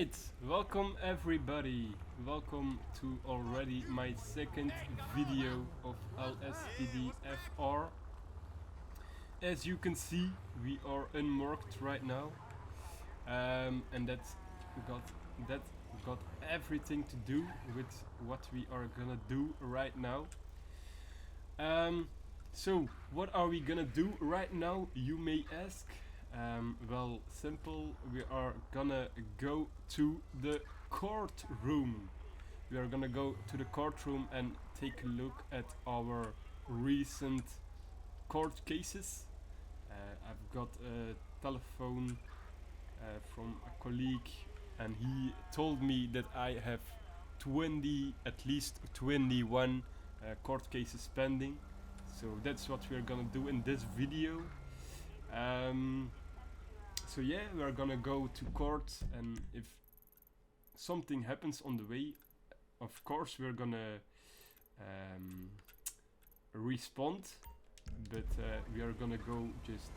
Alright, welcome everybody. Welcome to already my second video of LSPDFR. As you can see, we are unmarked right now. And that got everything to do with what we are gonna do right now. So what are we gonna do right now, you may ask? Well, simple. We are gonna go to the courtroom. We are gonna go to the courtroom and take a look at our recent court cases. I've got a telephone from a colleague, and he told me that I have at least 21 court cases pending. So that's what we're gonna do in this video. So yeah, we're gonna go to court, and if something happens on the way, of course we're gonna respond, but we are gonna go just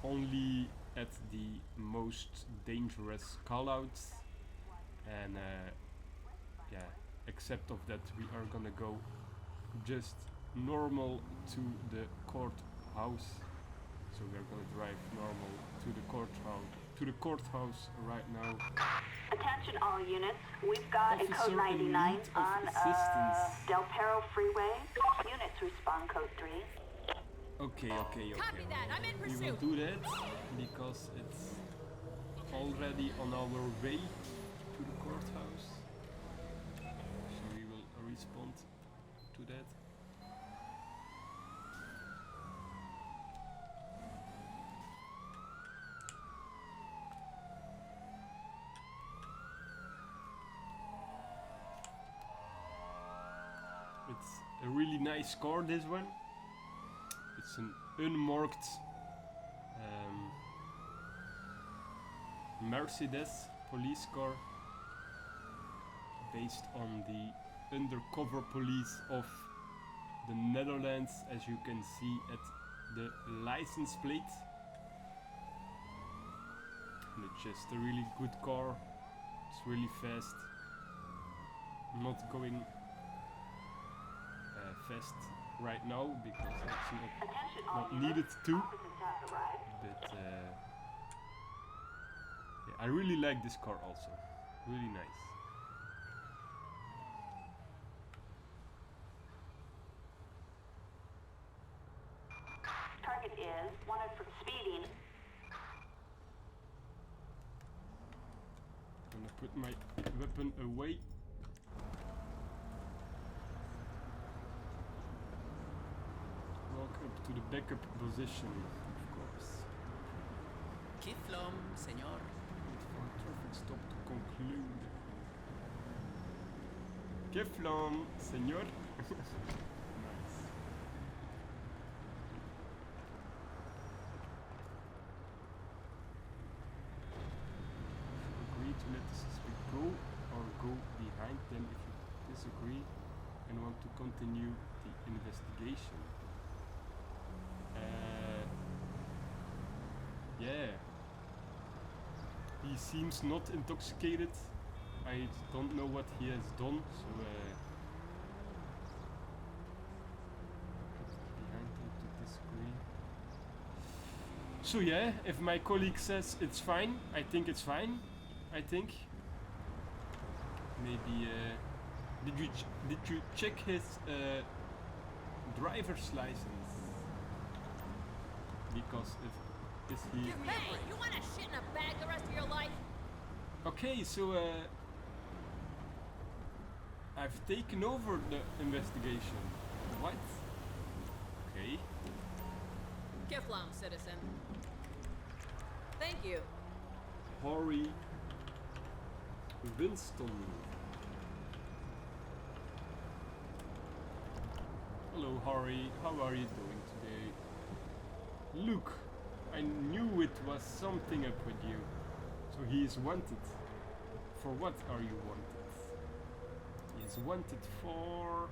only at the most dangerous callouts, and yeah, except of that we are gonna go just normal to the courthouse. So we are gonna drive normal to the courthouse right now. Attention all units, we've got Officer a code 99 on Del Perro Freeway. Units respond code 3. Okay. Copy that. I'm in We will pursuit. do that because it's already on our way to the courthouse. So we will respond to that. It's a really nice car, this one. It's an unmarked Mercedes police car based on the undercover police of the Netherlands, as you can see at the license plate. And it's just a really good car. It's really fast. Not going fast right now because it's not needed to, but yeah, I really like this car also, really nice. Target is wanted for speeding. I'm gonna put my weapon away. Walk up to the backup position, of course. Kiflom, senor. Wait for a traffic stop to conclude. Keflam, senor. Nice. Agree to let the suspect go, or go behind them if you disagree and want to continue the investigation. Yeah. He seems not intoxicated. I don't know what he has done, so behind him to disagree. So yeah, if my colleague says it's fine, I think it's fine. I think. Maybe did you check his driver's license? Because if is he Hey, you want to shit in a bag the rest of your life? okay? So I've taken over the investigation. What? Okay. Kiflam, citizen. Thank you. Harry Winston. Hello, Harry. How are you doing today? Look, I knew it was something up with you. So he is wanted. For what are you wanted? He is wanted for...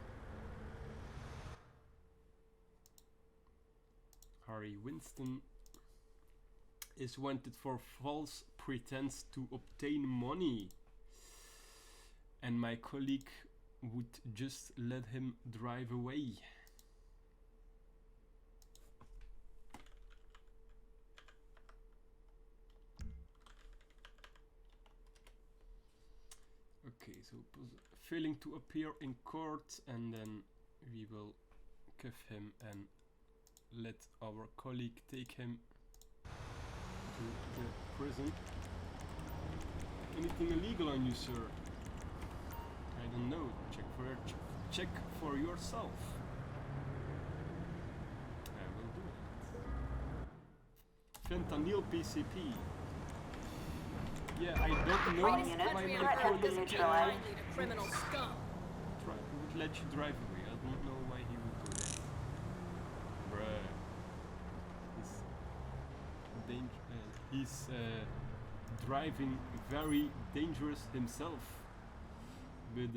Harry Winston. is wanted for false pretense to obtain money. And my colleague would just let him drive away. Okay, so failing to appear in court, and then we will cuff him and let our colleague take him to the prison. Anything illegal on you, sir? I don't know. Check for yourself. I will do it. Fentanyl PCP. Yeah, I don't know Greatest why country my on earth colleague doesn't take kindly to criminal scum. would let you drive away. I don't know why he would do that. Bruh. He's driving very dangerous himself. With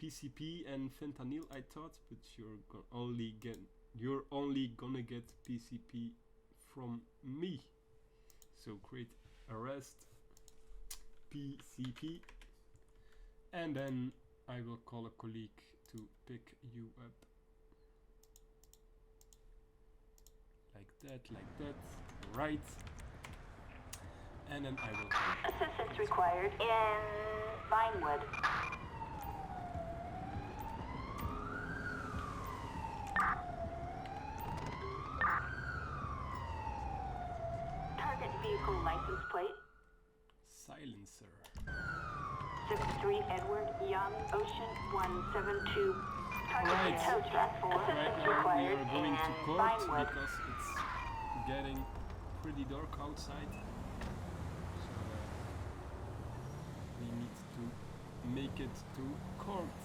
PCP and fentanyl, I thought, but you're only gonna get PCP from me. So create arrest PCP, and then I will call a colleague to pick you up. Like that, right. And then I will call. Assistance required in Vinewood. Target vehicle license plate. Silencer. 63 Edward Young Ocean 172. Target Right. tow truck. Right Assistance now we required are going to in court Vinewood. because it's getting pretty dark outside. So we need to make it to court.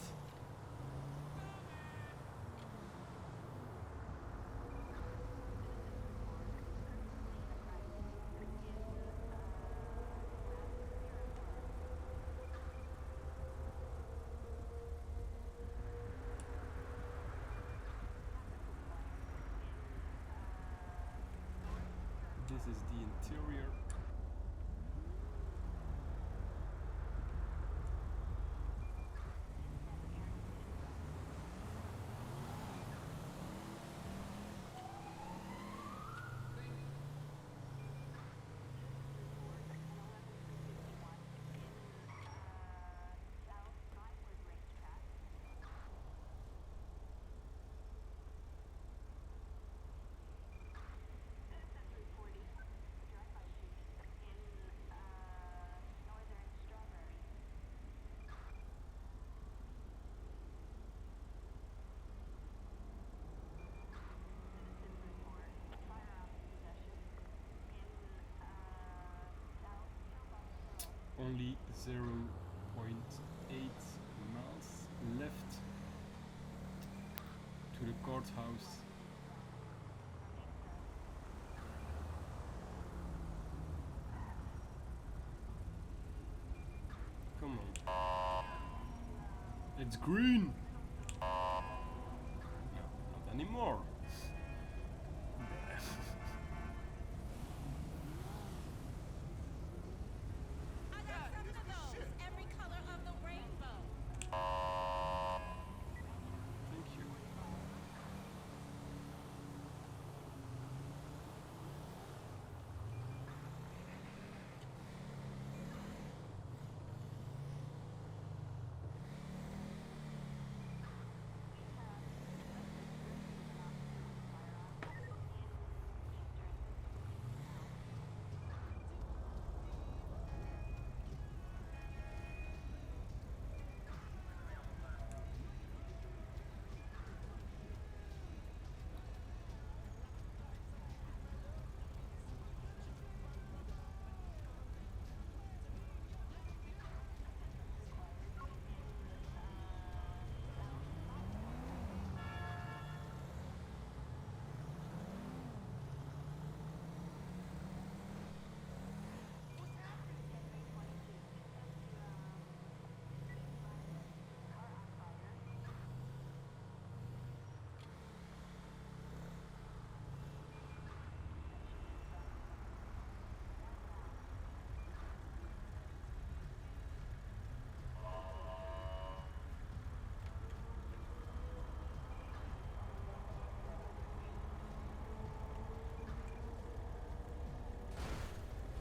This is the interior. Only 0.8 miles left to the courthouse. Come on. It's green! No, not anymore. I got 7 of those, every color of the rainbow. Thank you.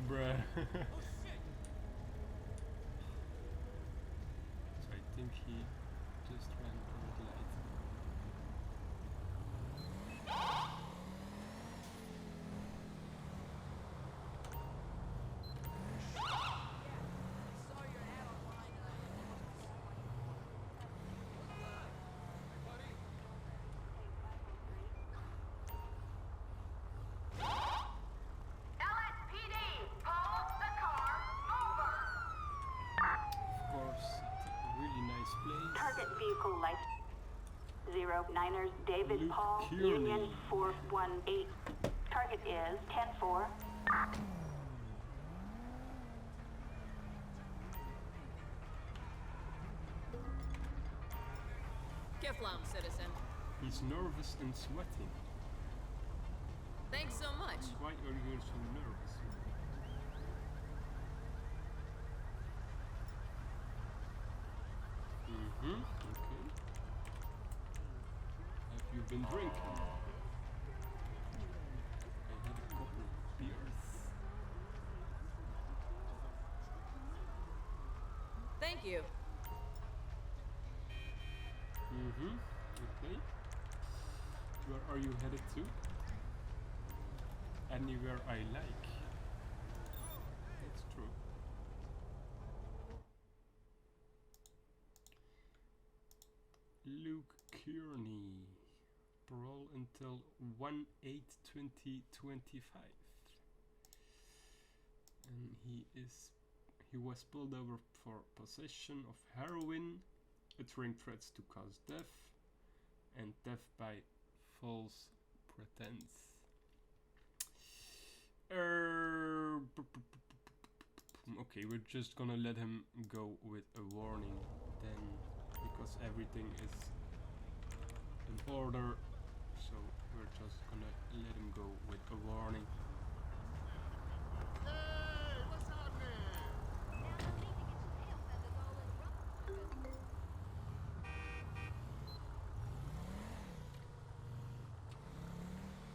Bruh. So I think he just ran a red light. LSPD, pull the car over. Of course, really nice place. Target vehicle light. 09ers David Luke Paul, Kearney. Union 418. Target is 10-4. Kiflam, citizen. He's nervous and sweating. Thanks so much. Why are you so nervous? Mm-hmm, okay. Have you been drinking? I had a couple of beers. Thank you. Mm-hmm, okay. Where are you headed to? Anywhere I like. That's true. Luke Kearney. Parole until 1/8/2025. And he was pulled over for possession of heroin, uttering threats to cause death, and theft by false pretense. Okay, we're just gonna let him go with a warning then, because everything is in order, so we're just gonna let him go with a warning. Hey, what's happening?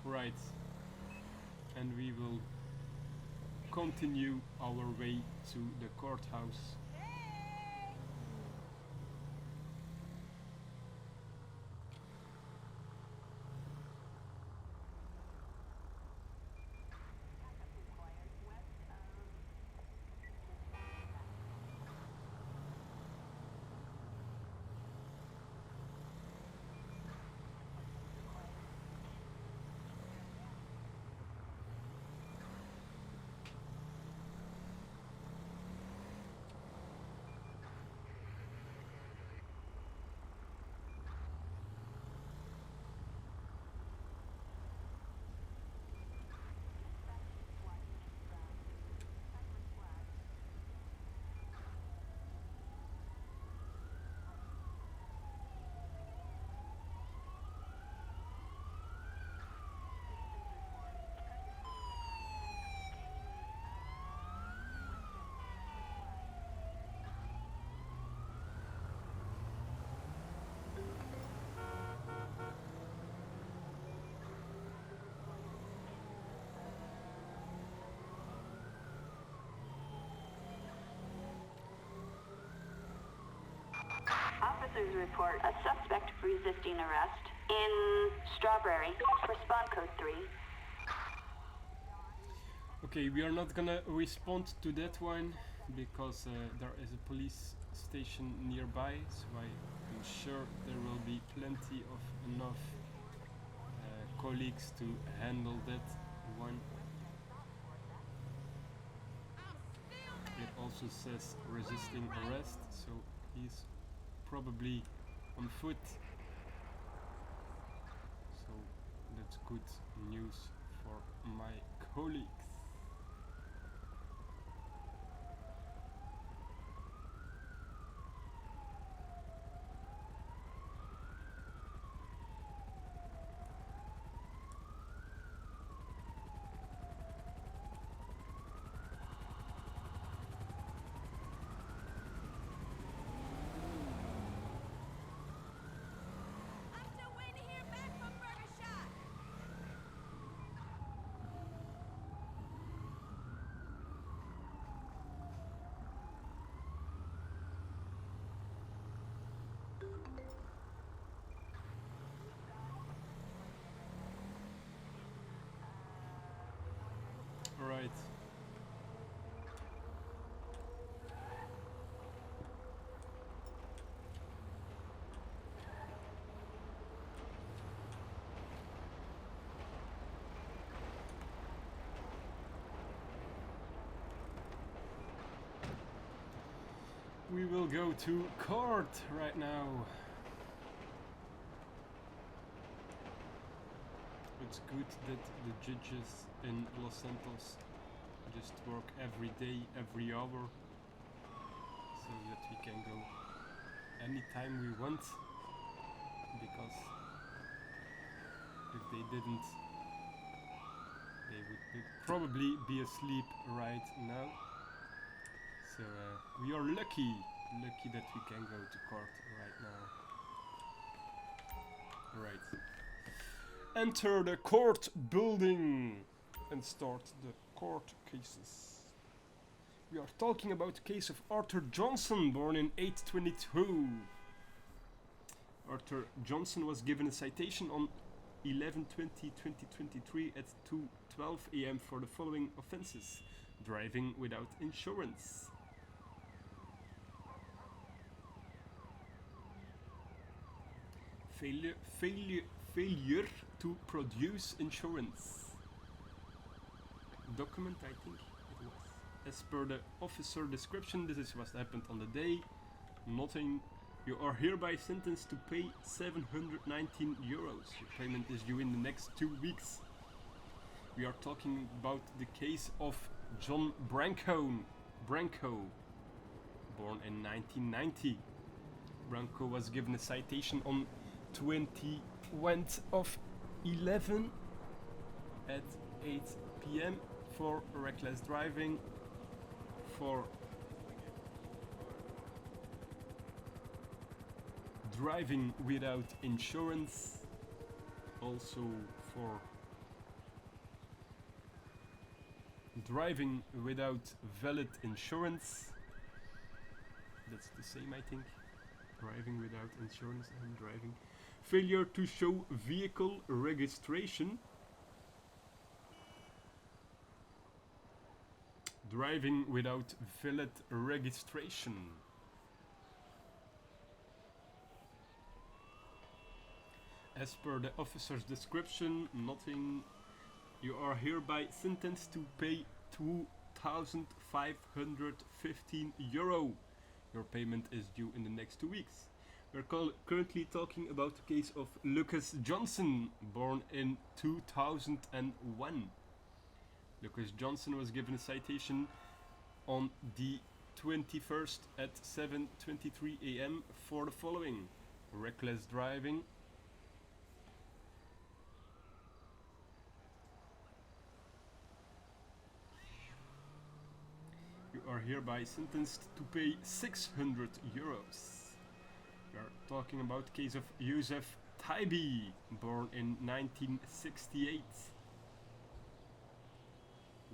Right, and we will continue our way to the courthouse. Officers report a suspect resisting arrest in Strawberry. Respond code 3. Okay, we are not gonna respond to that one because there is a police station nearby, so I'm sure there will be plenty of enough colleagues to handle that one. It also says resisting arrest, so he's probably on foot. So that's good news for my colleagues. I'm still waiting to hear back from Burger Shot. We will go to court right now. It's good that the judges in Los Santos just work every day, every hour, so that we can go anytime we want, because if they didn't, they would probably be asleep right now. So we are lucky that we can go to court right now. Right. Enter the court building and start the court cases. We are talking about the case of Arthur Johnson, born in 822. Arthur Johnson was given a citation on 11/20/2023 at 2:12 a.m. for the following offenses: driving without insurance, failure to produce insurance document, I think it was. As per the officer description, this is what happened on the day. Nothing. You are hereby sentenced to pay 719 euros. Your payment is due in the next 2 weeks. We are talking about the case of John Branco, born in 1990. Branco was given a citation on 21st of 11 at 8 p.m. for reckless driving, for driving without insurance, also for driving without valid insurance. That's the same, I think. Driving without insurance and driving. Failure to show vehicle registration. Driving without valid registration. As per the officer's description, nothing. You are hereby sentenced to pay 2,515 euro. Your payment is due in the next 2 weeks. We're currently talking about the case of Lucas Johnson, born in 2001. Lucas Johnson was given a citation on the 21st at 7:23 a.m. for the following: reckless driving, you are hereby sentenced to pay 600 euros. We are talking about the case of Joseph Taibi, born in 1968.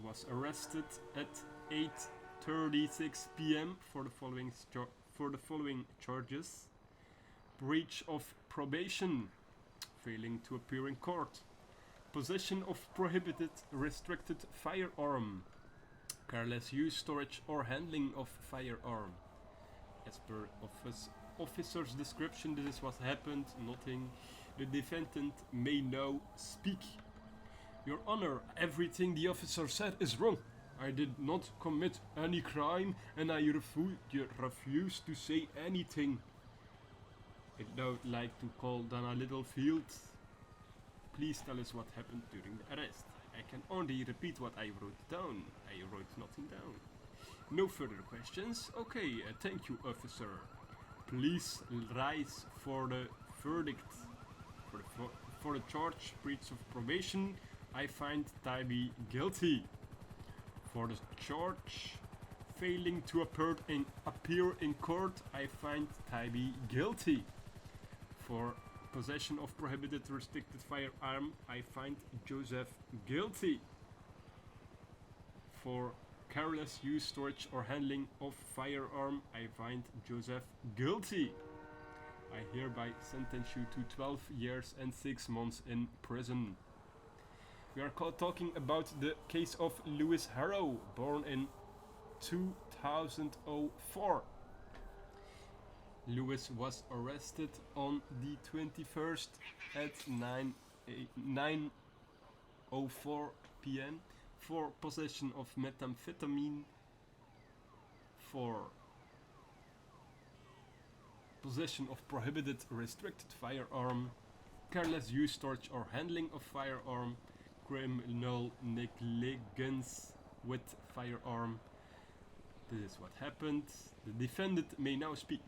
Was arrested at 8:36 p.m. for the following charges: breach of probation, failing to appear in court, possession of prohibited restricted firearm, careless use, storage or handling of firearm. As per officer's description, this is what happened. Nothing. The defendant may now speak. Your Honor, everything the officer said is wrong. I did not commit any crime and I refuse to say anything. I'd now like to call Dana Littlefield. Please tell us what happened during the arrest. I can only repeat what I wrote down. I wrote nothing down. No further questions? Okay, thank you, officer. Please rise for the verdict. For the charge, breach of probation, I find Taibi guilty. For the charge, failing to appear in court, I find Taibi guilty. For possession of prohibited restricted firearm, I find Joseph guilty. For careless use, storage or handling of firearm, I find Joseph guilty. I hereby sentence you to 12 years and 6 months in prison. We are talking about the case of Lewis Harrow, born in 2004. Lewis was arrested on the 21st at 9:04 p.m. for possession of methamphetamine, for possession of prohibited restricted firearm, careless use, storage or handling of firearm, criminal negligence with firearm. This is what happened. The defendant may now speak.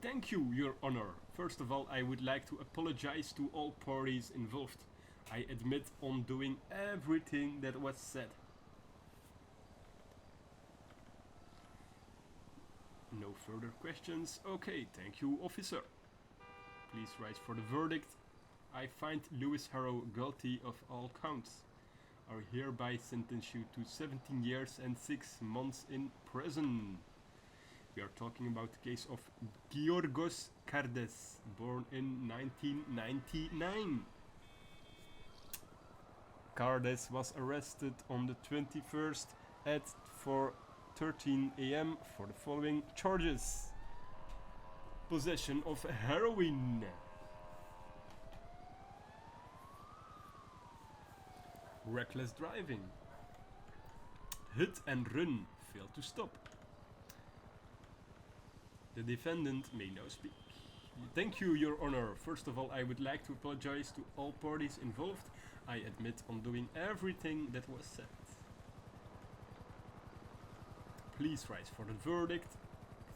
Thank you, Your Honor. First of all, I would like to apologize to all parties involved. I admit on doing everything that was said. No further questions? Okay, thank you, officer. Please rise for the verdict. I find Lewis Harrow guilty of all counts. I hereby sentence you to 17 years and 6 months in prison. We are talking about the case of Giorgos Kardes, born in 1999. Kardes was arrested on the 21st at 4:13 a.m. for the following charges: possession of heroin, reckless driving, hit and run, failed to stop. The defendant may now speak. Thank you, Your Honor. First of all, I would like to apologize to all parties involved. I admit on doing everything that was said. Please rise for the verdict.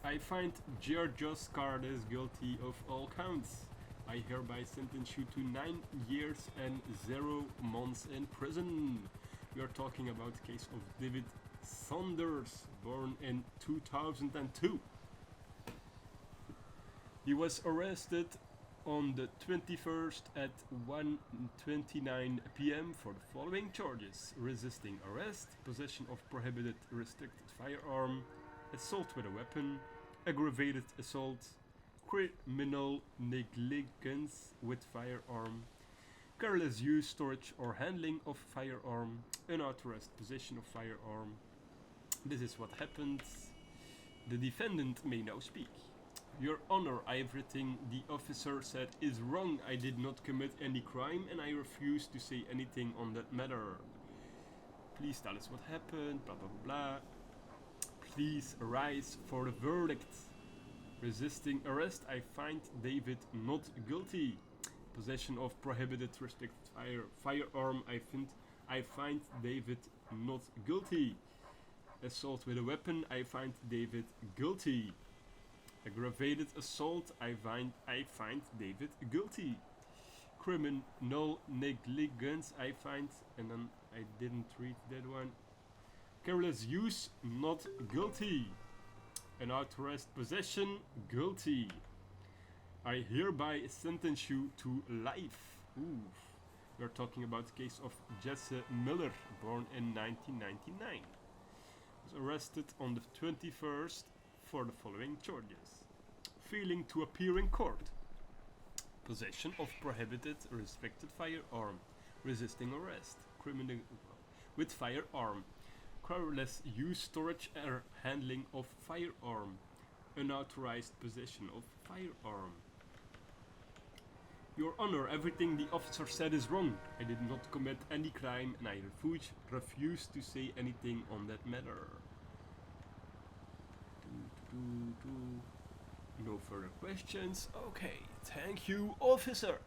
I find Georgios Kardes guilty of all counts. I hereby sentence you to 9 years and 0 months in prison. We are talking about the case of David Saunders, born in 2002. He was arrested on the 21st at 1:29 p.m. for the following charges: resisting arrest, possession of prohibited restricted firearm, assault with a weapon, aggravated assault, criminal negligence with firearm, careless use, storage or handling of firearm, unauthorized possession of firearm. This is what happened. The defendant may now speak. Your Honor, everything the officer said is wrong. I did not commit any crime and I refuse to say anything on that matter. Please tell us what happened, blah blah blah. Please rise for the verdict. Resisting arrest, I find David not guilty. Possession of prohibited restricted firearm, I find David not guilty. Assault with a weapon, I find David guilty. Aggravated assault, I find David guilty. Criminal negligence, I find, and then I didn't read that one. Careless use, not guilty. Unauthorized possession, guilty. I hereby sentence you to life. Oof. We're talking about the case of Jesse Miller, born in 1999. Was arrested on the 21st for the following charges: failing to appear in court, possession of prohibited restricted firearm, resisting arrest, criminal with firearm, careless use, storage or handling of firearm, unauthorized possession of firearm. Your Honor, everything the officer said is wrong. I did not commit any crime and I refuse to say anything on that matter. No further questions. Okay, thank you, officer.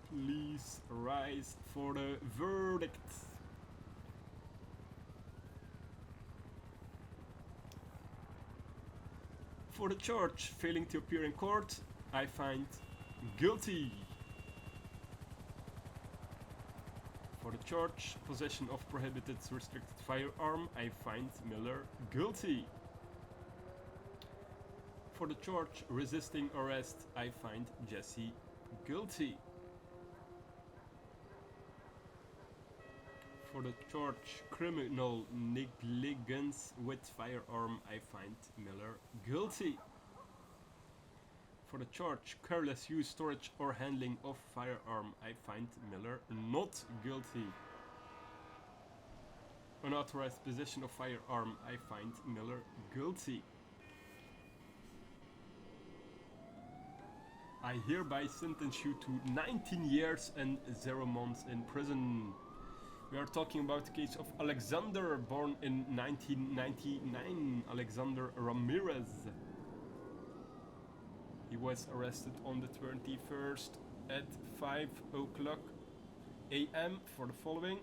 Please rise for the verdict. For the charge failing to appear in court, I find guilty. For the charge possession of prohibited restricted firearm, I find Miller guilty. For the charge resisting arrest, I find Jesse guilty. For the charge criminal negligence with firearm, I find Miller guilty. For the charge careless use, storage or handling of firearm, I find Miller not guilty. Unauthorized possession of firearm, I find Miller guilty. I hereby sentence you to 19 years and 0 months in prison. We are talking about the case of Alexander, born in 1999. Alexander Ramirez. He was arrested on the 21st at 5 o'clock a.m. for the following: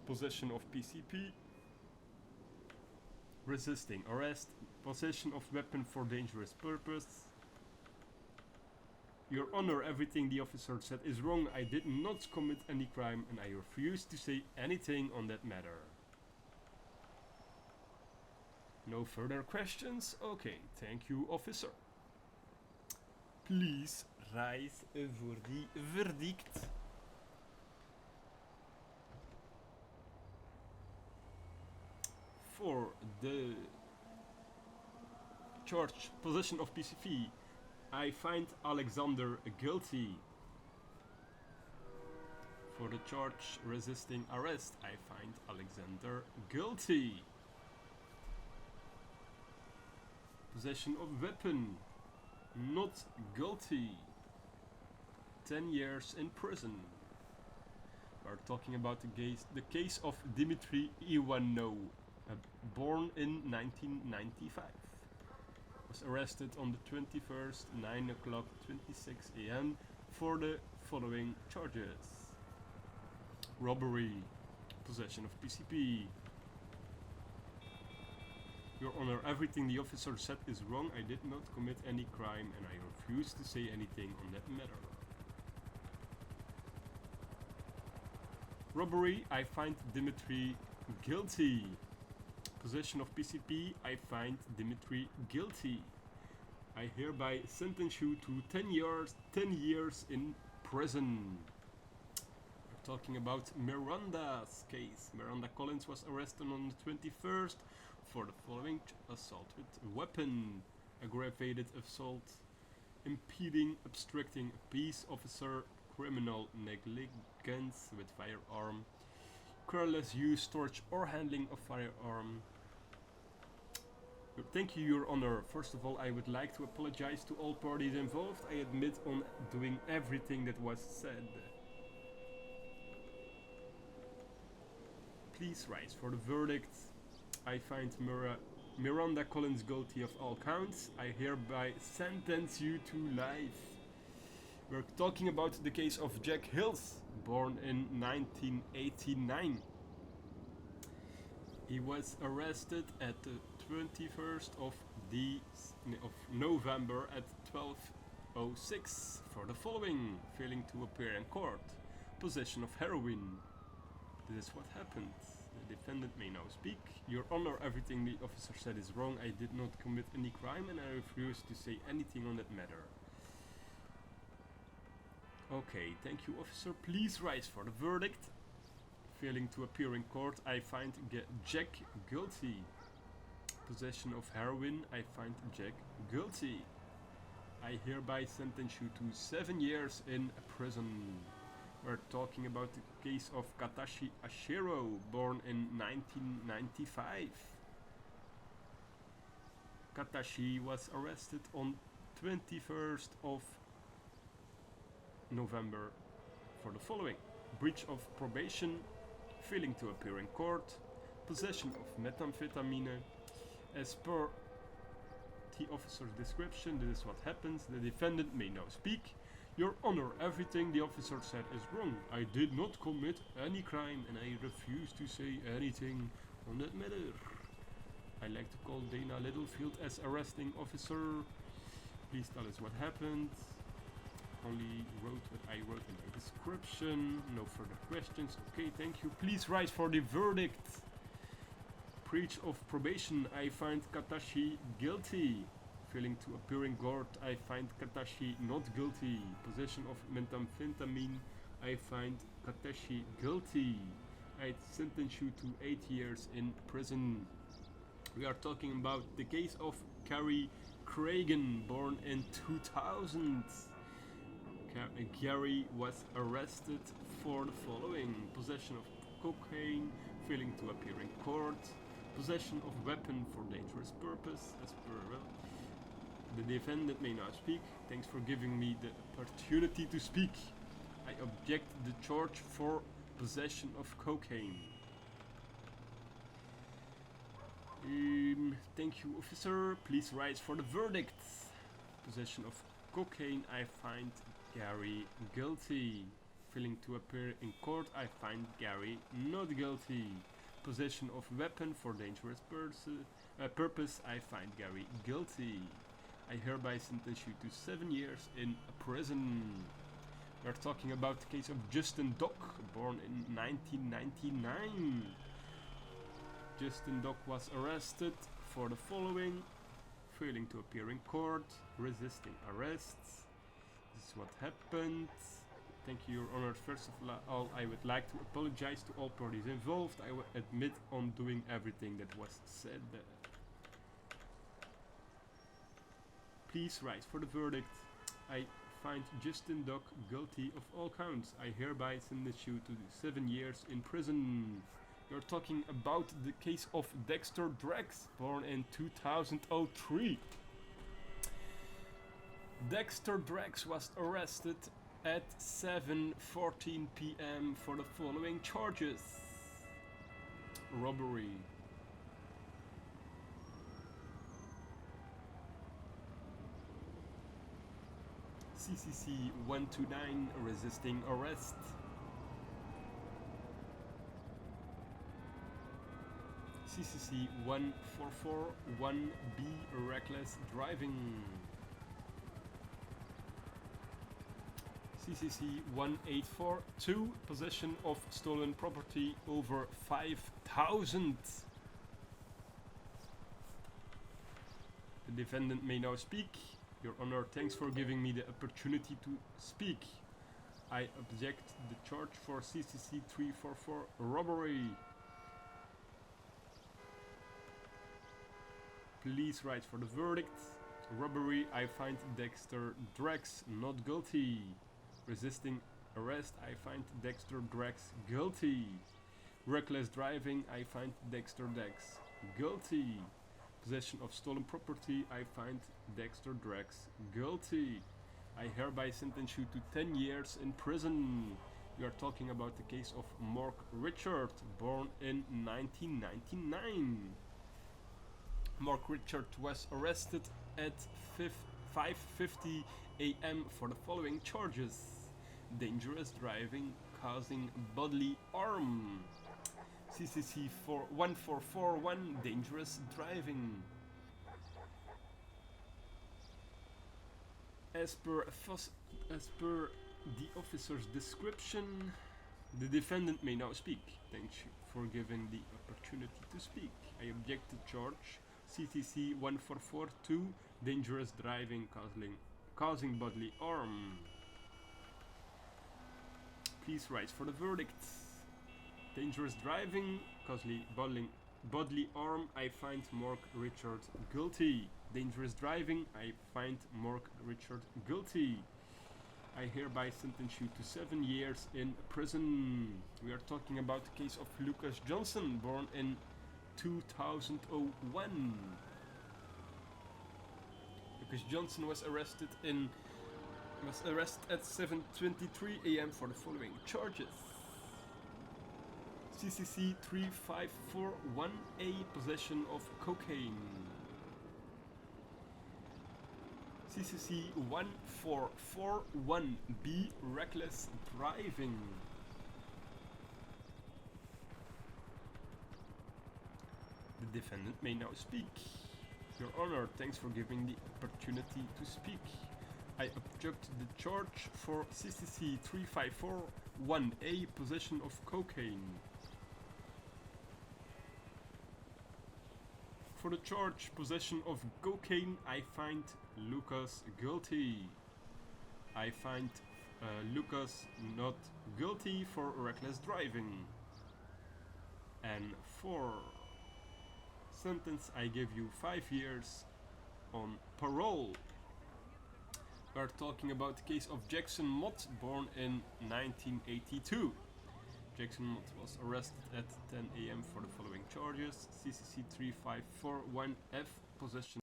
possession of PCP, resisting arrest, possession of weapon for dangerous purpose. Your Honor, everything the officer said is wrong. I did not commit any crime and I refuse to say anything on that matter. No further questions? Okay, thank you, officer. Please rise voor die verdict. For the charge possession of PCV, I find Alexander guilty. For the charge resisting arrest, I find Alexander guilty. Possession of weapon, not guilty. 10 years in prison. We're talking about the case of Dmitry Ivanov, born in 1995. Was arrested on the 21st, 9 o'clock 26 a.m. for the following charges: robbery, possession of PCP. Your Honor, everything the officer said is wrong. I did not commit any crime and I refuse to say anything on that matter. Robbery, I find Dmitry guilty. Possession of PCP, I find Dmitry guilty. I hereby sentence you to 10 years in prison. We're talking about Miranda's case. Miranda Collins was arrested on the 21st for the following: assault with weapon, aggravated assault, impeding, obstructing a peace officer, criminal negligence with firearm, careless use, storage or handling of firearm. Thank you, Your Honor. First of all, I would like to apologize to all parties involved. I admit on doing everything that was said. Please rise for the verdict. I find Miranda Collins guilty of all counts. I hereby sentence you to life. We're talking about the case of Jack Hills, born in 1989. He was arrested at the 21st of November at 12:06 for the following: failing to appear in court, possession of heroin. This is what happened. The defendant may now speak. Your Honor, everything the officer said is wrong. I did not commit any crime and I refuse to say anything on that matter. Okay, thank you, officer. Please rise for the verdict. Failing to appear in court, I find Jack guilty. Possession of heroin, I find Jack guilty. I hereby sentence you to 7 years in prison. We're talking about the case of Katashi Ashiro, born in 1995. Katashi was arrested on 21st of November for the following: breach of probation, failing to appear in court, possession of methamphetamine. As per the officer's description, this is what happens. The defendant may now speak. Your Honor, everything the officer said is wrong. I did not commit any crime and I refuse to say anything on that matter. I like to call Dana Littlefield as arresting officer. Please tell us what happened. Only wrote what I wrote in the description. No further questions. Okay, thank you. Please rise for the verdict. Breach of probation, I find Katashi guilty. Failing to appear in court, I find Katashi not guilty. Possession of methamphetamine, I find Katashi guilty. I sentence you to 8 years in prison. We are talking about the case of Carrie Cragen, born in 2000. Gary was arrested for the following: possession of cocaine, failing to appear in court, possession of weapon for dangerous purpose. As per the defendant may now speak. Thanks for giving me the opportunity to speak. I object the charge for possession of cocaine. Thank you, officer. Please rise for the verdict. Possession of cocaine, I find Gary guilty. Failing to appear in court, I find Gary not guilty. Possession of weapon for dangerous purpose, I find Gary guilty. I hereby sentence you to 7 years in prison. We're talking about the case of Justin Dock, born in 1999. Justin Dock was arrested for the following: failing to appear in court, resisting arrests. This is what happened. Thank you, Your Honor. First of all, I would like to apologize to all parties involved. I will admit on doing everything that was said. Please rise for the verdict. I find Justin Dock guilty of all counts. I hereby sentence you to 7 years in prison. You're talking about the case of Dexter Drex, born in 2003. Dexter Drex was arrested at 7:14 p.m. for the following charges: robbery, CCC 129, resisting arrest, CCC 144 1B, reckless driving, CCC 1842, possession of stolen property over 5,000. The defendant may now speak. Your Honor, thanks for giving me the opportunity to speak. I object the charge for CCC 344 robbery. Please write for the verdict. Robbery, I find Dexter Drex not guilty. Resisting arrest, I find Dexter Drex guilty. Reckless driving, I find Dexter Drex guilty. Possession of stolen property, I find Dexter Drex guilty. I hereby sentence you to 10 years in prison. We are talking about the case of Mark Richard, born in 1999. Mark Richard was arrested at 5:50 a.m. for the following charges: dangerous driving, causing bodily harm, CCC 1441, dangerous driving. As per the officer's description, the defendant may now speak. Thank you for giving the opportunity to speak. I object to charge CCC 1442, dangerous driving causing bodily harm. Please rise for the verdict. Dangerous driving, causing bodily harm, I find Mark Richard guilty. Dangerous driving, I find Mark Richard guilty. I hereby sentence you to 7 years in prison. We are talking about the case of Lucas Johnson, born in 2001. Lucas Johnson was arrested at 7:23 a.m. for the following charges: CCC 3541A, possession of cocaine, CCC 1441B, reckless driving. The defendant may now speak. Your Honor, thanks for giving the opportunity to speak. I object the charge for CCC 3541A, possession of cocaine. For the charge possession of cocaine, I find Lucas guilty. I find Lucas not guilty for reckless driving. And for sentence, I give you 5 years on parole. We're talking about the case of Jackson Mott, born in 1982. Jackson Mott was arrested at 10 a.m. for the following charges: CCC 3541F, possession